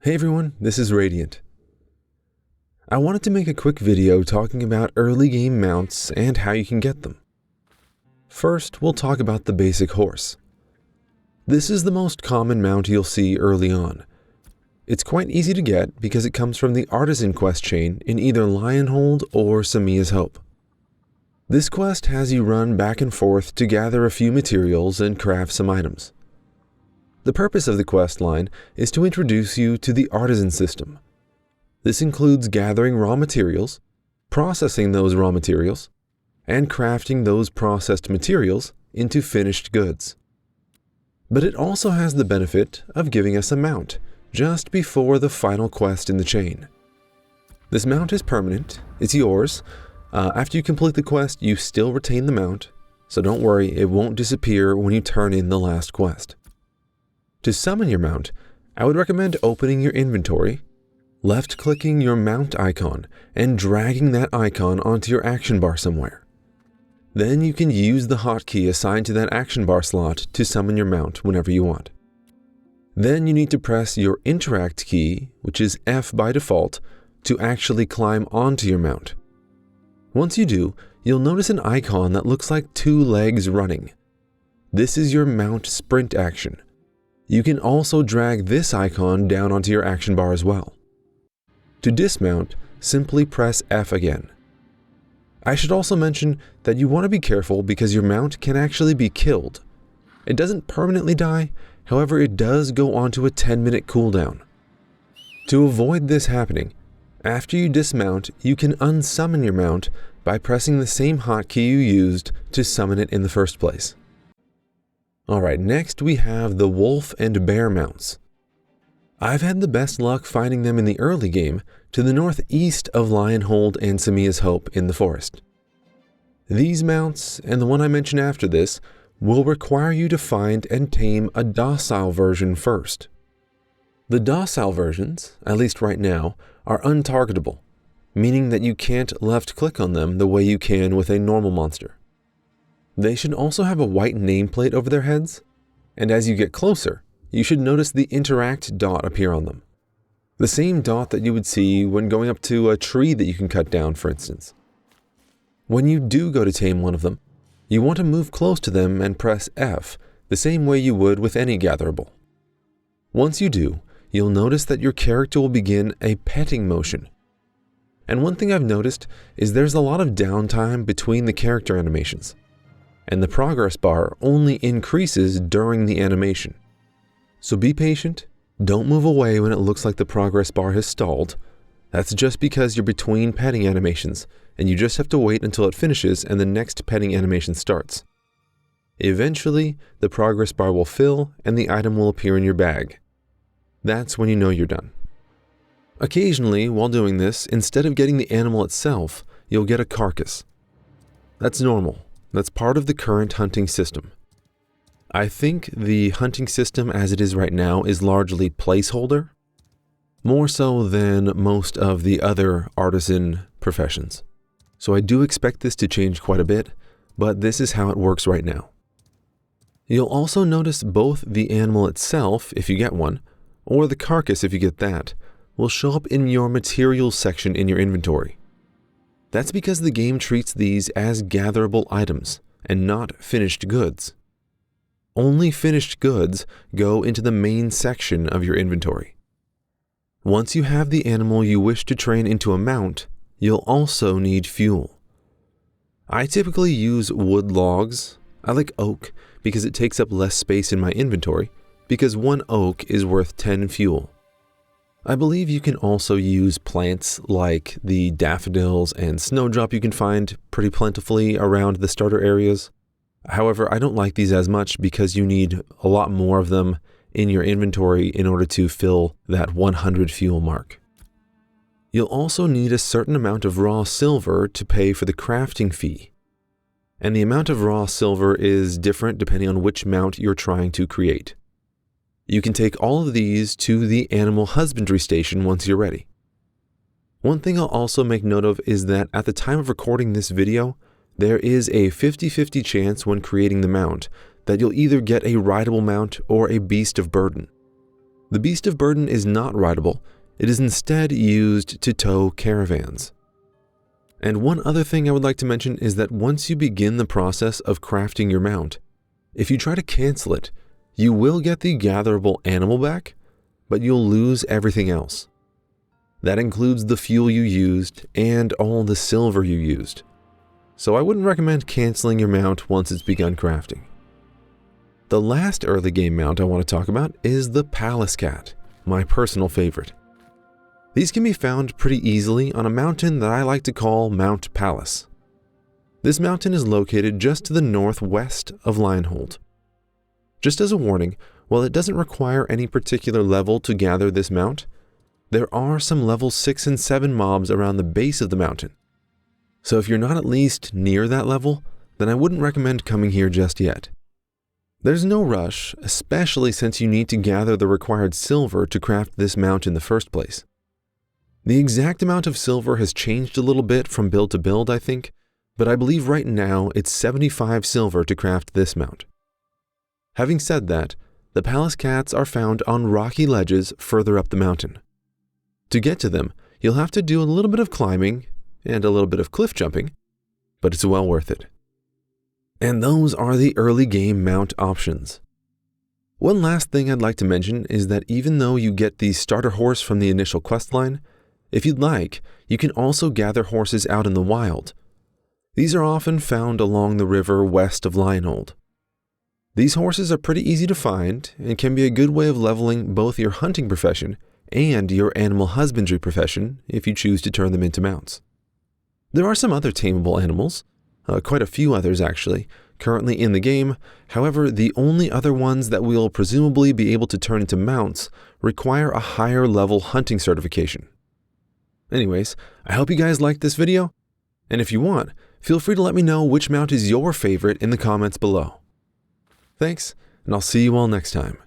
Hey everyone, this is Radiant. I wanted to make a quick video talking about early game mounts and how you can get them. First, we'll talk about the basic horse. This is the most common mount you'll see early on. It's quite easy to get because it comes from the Artisan quest chain in either Lionhold or Samia's Hope. This quest has you run back and forth to gather a few materials and craft some items. The purpose of the quest line is to introduce you to the Artisan system. This includes gathering raw materials, processing those raw materials, and crafting those processed materials into finished goods. But it also has the benefit of giving us a mount just before the final quest in the chain. This mount is permanent, it's yours. After you complete the quest, you still retain the mount, so don't worry, it won't disappear when you turn in the last quest. To summon your mount, I would recommend opening your inventory, left-clicking your mount icon, and dragging that icon onto your action bar somewhere. Then you can use the hotkey assigned to that action bar slot to summon your mount whenever you want. Then you need to press your interact key, which is F by default, to actually climb onto your mount. Once you do, you'll notice an icon that looks like two legs running. This is your mount sprint action. You can also drag this icon down onto your action bar as well. To dismount, simply press F again. I should also mention that you want to be careful because your mount can actually be killed. It doesn't permanently die, however it does go onto a 10-minute cooldown. To avoid this happening, after you dismount, you can unsummon your mount by pressing the same hotkey you used to summon it in the first place. Alright, next we have the wolf and bear mounts. I've had the best luck finding them in the early game to the northeast of Lionhold and Samia's Hope in the forest. These mounts, and the one I mention after this, will require you to find and tame a docile version first. The docile versions, at least right now, are untargetable, meaning that you can't left-click on them the way you can with a normal monster. They should also have a white nameplate over their heads, and as you get closer, you should notice the interact dot appear on them. The same dot that you would see when going up to a tree that you can cut down, for instance. When you do go to tame one of them, you want to move close to them and press F, the same way you would with any gatherable. Once you do, you'll notice that your character will begin a petting motion. And one thing I've noticed is there's a lot of downtime between the character animations, and the progress bar only increases during the animation. So be patient, don't move away when it looks like the progress bar has stalled. That's just because you're between petting animations, and you just have to wait until it finishes and the next petting animation starts. Eventually, the progress bar will fill and the item will appear in your bag. That's when you know you're done. Occasionally, while doing this, instead of getting the animal itself, you'll get a carcass. That's normal. That's part of the current hunting system. I think the hunting system as it is right now is largely placeholder, more so than most of the other artisan professions. So I do expect this to change quite a bit, but this is how it works right now. You'll also notice both the animal itself, if you get one, or the carcass if you get that, will show up in your materials section in your inventory. That's because the game treats these as gatherable items and not finished goods. Only finished goods go into the main section of your inventory. Once you have the animal you wish to train into a mount, you'll also need fuel. I typically use wood logs. I like oak because it takes up less space in my inventory, because one oak is worth 10 fuel. I believe you can also use plants like the daffodils and snowdrop you can find pretty plentifully around the starter areas. However, I don't like these as much because you need a lot more of them in your inventory in order to fill that 100 fuel mark. You'll also need a certain amount of raw silver to pay for the crafting fee. And the amount of raw silver is different depending on which mount you're trying to create. You can take all of these to the animal husbandry station once you're ready. One thing I'll also make note of is that at the time of recording this video, there is a 50-50 chance when creating the mount that you'll either get a rideable mount or a beast of burden. The Beast of Burden is not rideable, it is instead used to tow caravans. And one other thing I would like to mention is that once you begin the process of crafting your mount, if you try to cancel it, you will get the gatherable animal back, but you'll lose everything else. That includes the fuel you used and all the silver you used. So I wouldn't recommend canceling your mount once it's begun crafting. The last early game mount I want to talk about is the Pallas Cat, my personal favorite. These can be found pretty easily on a mountain that I like to call Mount Pallas. This mountain is located just to the northwest of Lionhold. Just as a warning, while it doesn't require any particular level to gather this mount, there are some level 6 and 7 mobs around the base of the mountain. So if you're not at least near that level, then I wouldn't recommend coming here just yet. There's no rush, especially since you need to gather the required silver to craft this mount in the first place. The exact amount of silver has changed a little bit from build to build, I think, but I believe right now it's 75 silver to craft this mount. Having said that, the Pallas Cats are found on rocky ledges further up the mountain. To get to them, you'll have to do a little bit of climbing and a little bit of cliff jumping, but it's well worth it. And those are the early game mount options. One last thing I'd like to mention is that even though you get the starter horse from the initial questline, if you'd like, you can also gather horses out in the wild. These are often found along the river west of Lionhold. These horses are pretty easy to find and can be a good way of leveling both your hunting profession and your animal husbandry profession if you choose to turn them into mounts. There are some other tameable animals, quite a few others actually, currently in the game. However, the only other ones that we'll presumably be able to turn into mounts require a higher level hunting certification. Anyways, I hope you guys liked this video, and if you want, feel free to let me know which mount is your favorite in the comments below. Thanks, and I'll see you all next time.